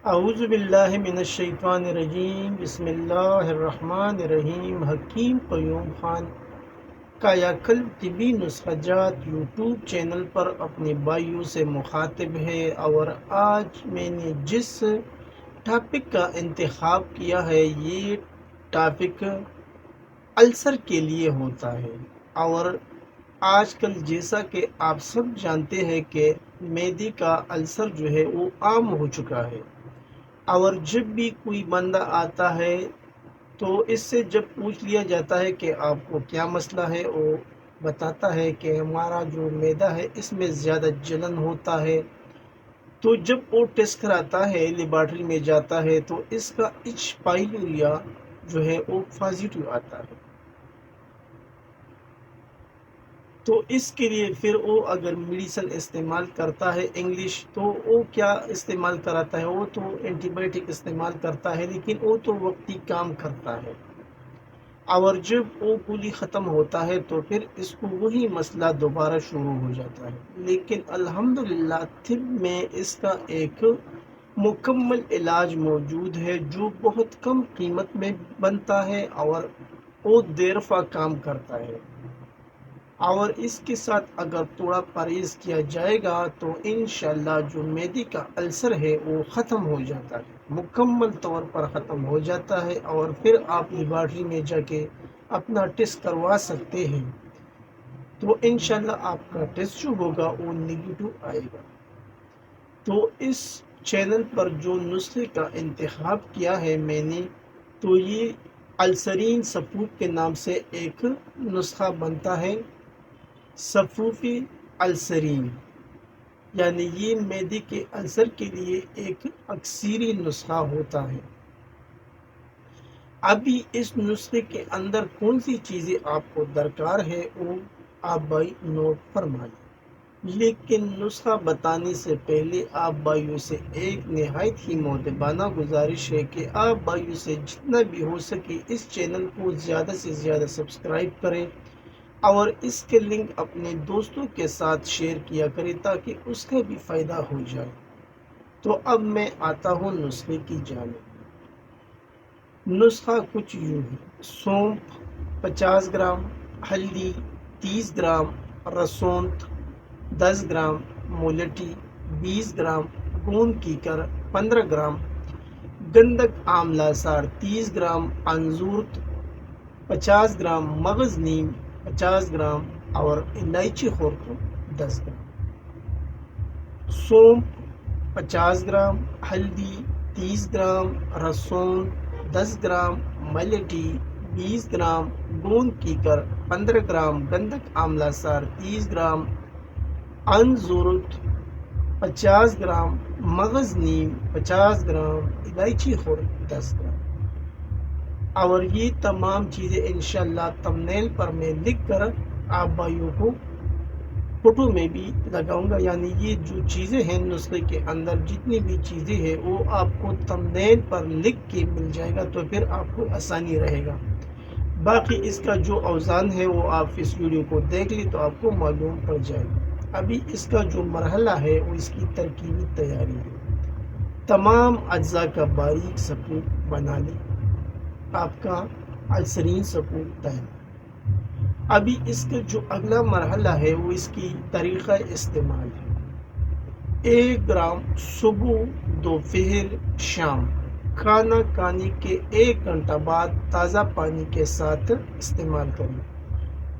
اعوذ باللہ من الشیطان الرجیم، بسم اللہ الرحمن الرحیم۔ حکیم قیوم خان کایاکلپ طبی نسخہ جات یوٹیوب چینل پر اپنے بھائیوں سے مخاطب ہے، اور آج میں نے جس ٹاپک کا انتخاب کیا ہے یہ ٹاپک السر کے لیے ہوتا ہے۔ اور آج کل جیسا کہ آپ سب جانتے ہیں کہ معدے کا السر جو ہے وہ عام ہو چکا ہے، اور جب بھی کوئی بندہ آتا ہے تو اس سے جب پوچھ لیا جاتا ہے کہ آپ کو کیا مسئلہ ہے، وہ بتاتا ہے کہ ہمارا جو معدہ ہے اس میں زیادہ جلن ہوتا ہے۔ تو جب وہ ٹیسٹ کراتا ہے، لیبارٹری میں جاتا ہے، تو اس کا ایچ پائلوریا جو ہے وہ پازیٹیو آتا ہے۔ تو اس کے لیے پھر وہ اگر میڈیسن استعمال کرتا ہے انگلش، تو وہ کیا استعمال کراتا ہے؟ وہ تو اینٹی بائیوٹک استعمال کرتا ہے، لیکن وہ تو وقتی کام کرتا ہے، اور جب وہ گولی ختم ہوتا ہے تو پھر اس کو وہی مسئلہ دوبارہ شروع ہو جاتا ہے۔ لیکن الحمدللہ طب میں اس کا ایک مکمل علاج موجود ہے جو بہت کم قیمت میں بنتا ہے، اور وہ دیر رفع کام کرتا ہے۔ اور اس کے ساتھ اگر تھوڑا پرہیز کیا جائے گا تو انشاءاللہ جو معدے کا السر ہے وہ ختم ہو جاتا ہے، مکمل طور پر ختم ہو جاتا ہے، اور پھر آپ لیبارٹری میں جا کے اپنا ٹیسٹ کروا سکتے ہیں۔ تو انشاءاللہ آپ کا ٹیسٹ جو ہوگا وہ نگیٹو آئے گا۔ تو اس چینل پر جو نسخے کا انتخاب کیا ہے میں نے، تو یہ السرین سپوت کے نام سے ایک نسخہ بنتا ہے، صفوفی السرین، یعنی یہ معدے کے السر کے لیے ایک اکسیری نسخہ ہوتا ہے۔ ابھی اس نسخے کے اندر کون سی چیزیں آپ کو درکار ہے وہ آپ بھائی نوٹ فرمائیں، لیکن نسخہ بتانے سے پہلے آپ بھائیوں سے ایک نہایت ہی مؤدبانہ گزارش ہے کہ آپ بھائیوں سے جتنا بھی ہو سکے اس چینل کو زیادہ سے زیادہ سبسکرائب کریں، اور اس کے لنک اپنے دوستوں کے ساتھ شیئر کیا کریں تاکہ اس کا بھی فائدہ ہو جائے۔ تو اب میں آتا ہوں نسخے کی جانب۔ نسخہ کچھ یوں ہے: سونف 50 گرام، ہلدی 30 گرام، رسونت 10 گرام، مولٹی 20 گرام، گوند کیکر 15 گرام، گندک آملہ سار 30 گرام، انزورت 50 گرام، مغز نیم 50 گرام، اور الائچی خورکم 10 گرام۔ سونف 50 گرام، ہلدی 30 گرام، رسون 10 گرام، ملیٹی 20 گرام، گوند کیکر 15 گرام، گندک آملہ سار 30 گرام، انزورت 50 گرام، مغز نیم 50 گرام، الائچی خورک 10 گرام۔ اور یہ تمام چیزیں انشاءاللہ تمنیل پر میں لکھ کر آپ بھائیوں کو فوٹو میں بھی لگاؤں گا، یعنی یہ جو چیزیں ہیں نسخے کے اندر جتنی بھی چیزیں ہیں وہ آپ کو تمنیل پر لکھ کے مل جائے گا، تو پھر آپ کو آسانی رہے گا۔ باقی اس کا جو اوزان ہے وہ آپ اس ویڈیو کو دیکھ لیں تو آپ کو معلوم پڑ جائے گا۔ ابھی اس کا جو مرحلہ ہے وہ اس کی ترکیبی تیاری ہے۔ تمام اجزاء کا باریک سپوٹ بنا لیں، آپ کا السرین سپوٹ تیار۔ ابھی اس کا جو اگلا مرحلہ ہے وہ اس کی طریقہ استعمال ہے۔ 1 گرام صبح، دوپہر، شام کھانا کھانے کے 1 گھنٹہ بعد تازہ پانی کے ساتھ استعمال کریں،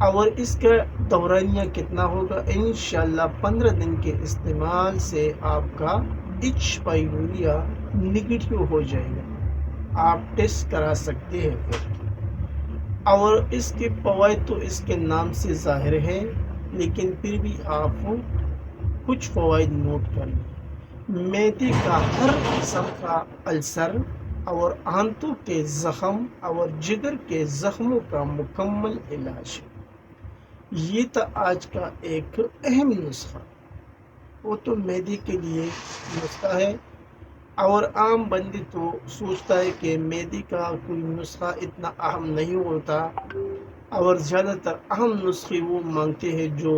اور اس کا دورانیہ کتنا ہوگا؟ انشاءاللہ 15 دن کے استعمال سے آپ کا ایچ پائلوریا نگیٹیو ہو جائے گا، آپ ٹیسٹ کرا سکتے ہیں پھر۔ اور اس کے فوائد تو اس کے نام سے ظاہر ہے، لیکن پھر بھی آپ کچھ فوائد نوٹ کر لیں۔ معدے کا ہر قسم کا السر اور آنتوں کے زخم اور جگر کے زخموں کا مکمل علاج ہے۔ یہ تھا آج کا ایک اہم نسخہ۔ وہ تو معدے کے لیے نسخہ ہے، اور عام بندے تو سوچتا ہے کہ معدے کا کوئی نسخہ اتنا اہم نہیں ہوتا، اور زیادہ تر اہم نسخے وہ مانگتے ہیں جو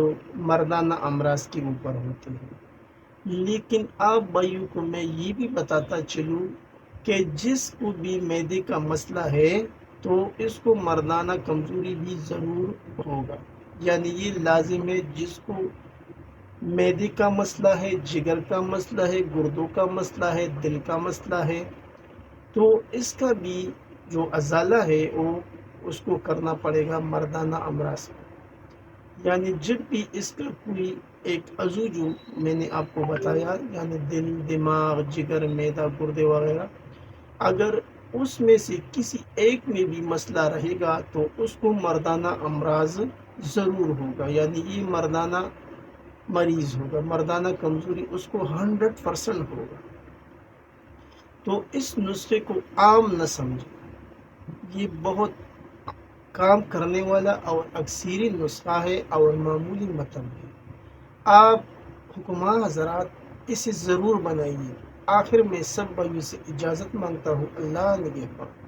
مردانہ امراض کے اوپر ہوتے ہیں۔ لیکن آپ بھائیوں کو میں یہ بھی بتاتا چلوں کہ جس کو بھی معدے کا مسئلہ ہے تو اس کو مردانہ کمزوری بھی ضرور ہوگا، یعنی یہ لازم ہے جس کو معدے کا مسئلہ ہے، جگر کا مسئلہ ہے، گردوں کا مسئلہ ہے، دل کا مسئلہ ہے، تو اس کا بھی جو ازالہ ہے وہ اس کو کرنا پڑے گا مردانہ امراض میں۔ یعنی جب بھی اس کا کوئی ایک عضو جو میں نے آپ کو بتایا، یعنی دل، دماغ، جگر، معدہ، گردے وغیرہ، اگر اس میں سے کسی ایک میں بھی مسئلہ رہے گا تو اس کو مردانہ امراض ضرور ہوگا، یعنی یہ مردانہ مریض ہوگا، مردانہ کمزوری اس کو 100% ہوگا۔ تو اس نسخے کو عام نہ سمجھیں، یہ بہت کام کرنے والا اور اکثری نسخہ ہے اور معمولی مطلب ہے۔ آپ حکماء حضرات اسے ضرور بنائیے۔ آخر میں سب بھائیوں سے اجازت مانگتا ہوں، اللہ نگہبان۔